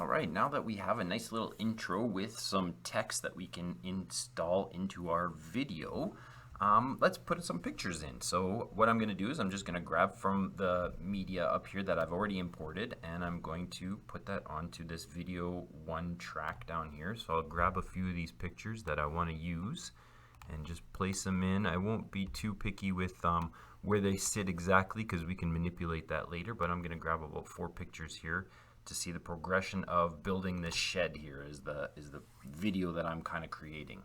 All right, now that we have a nice little intro with some text that we can install into our video, let's put some pictures in. So what I'm going to do is I'm just going to grab from the media up here that I've already imported, and I'm going to put that onto this video one track down here. So I'll grab a few of these pictures that I want to use and just place them in. I won't be too picky with where they sit exactly because we can manipulate that later, but I'm going to grab about 4 pictures here to see the progression of building this shed here is the video that I'm kind of creating.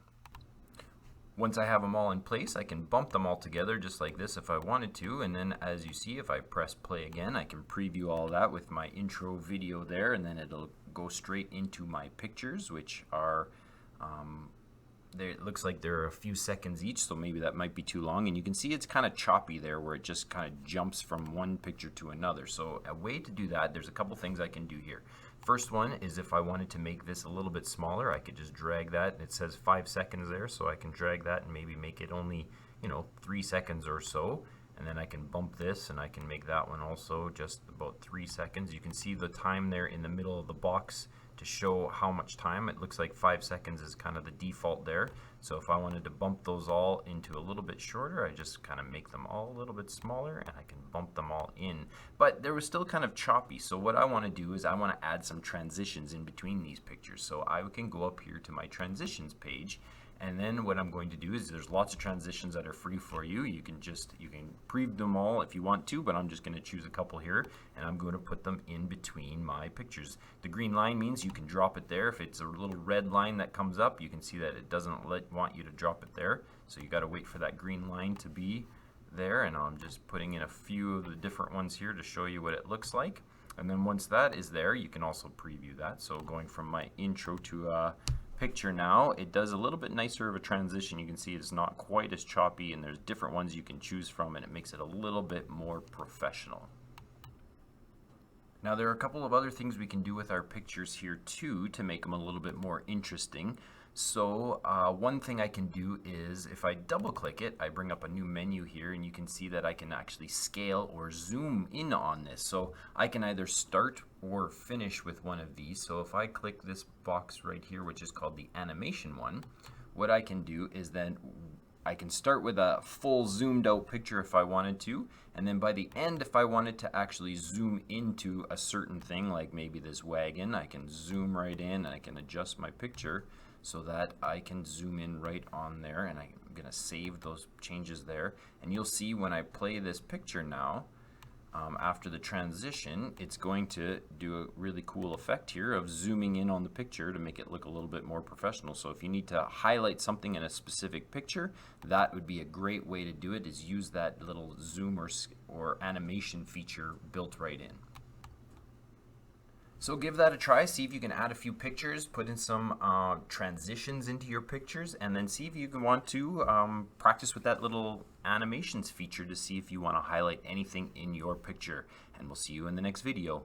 Once I have them all in place, I can bump them all together just like this if I wanted to, and then as you see, if I press play again, I can preview all that with my intro video there, and then it'll go straight into my pictures, which are it looks like they're a few seconds each, so maybe that might be too long. And you can see it's kind of choppy there where it just kind of jumps from one picture to another. So a way to do that, there's a couple things I can do here. First one is if I wanted to make this a little bit smaller, I could just drag that. It says 5 seconds there, so I can drag that and maybe make it only 3 seconds or so. And then I can bump this and I can make that one also just about 3 seconds. You can see the time there in the middle of the box to show how much time. It looks like 5 seconds is kind of the default there. So if I wanted to bump those all into a little bit shorter, I just kind of make them all a little bit smaller and I can bump them all in. But they were still kind of choppy, so what I want to do is I want to add some transitions in between these pictures. So I can go up here to my transitions page, and then what I'm going to do is there's lots of transitions that are free for you. You can preview them all if you want to, but I'm just going to choose a couple here, and I'm going to put them in between my pictures. The green line means you can drop it there. If it's a little red line that comes up, you can see that it doesn't want you to drop it there. So you got to wait for that green line to be there, and I'm just putting in a few of the different ones here to show you what it looks like. And then once that is there, you can also preview that. So going from my intro to picture now, it does a little bit nicer of a transition. You can see it's not quite as choppy, and there's different ones you can choose from, and it makes it a little bit more professional. Now there are a couple of other things we can do with our pictures here too to make them a little bit more interesting. So one thing I can do is if I double click it, I bring up a new menu here, and you can see that I can actually scale or zoom in on this. So I can either start or finish with one of these. So if I click this box right here, which is called the animation one, what I can do is then I can start with a full zoomed out picture if I wanted to, and then by the end, if I wanted to actually zoom into a certain thing, like maybe this wagon, I can zoom right in and I can adjust my picture so that I can zoom in right on there, and I'm gonna save those changes there. And you'll see when I play this picture now, after the transition, it's going to do a really cool effect here of zooming in on the picture to make it look a little bit more professional. So if you need to highlight something in a specific picture, that would be a great way to do it, is use that little zoom or animation feature built right in. So give that a try, see if you can add a few pictures, put in some transitions into your pictures, and then see if you can want to practice with that little animations feature to see if you want to highlight anything in your picture. And we'll see you in the next video.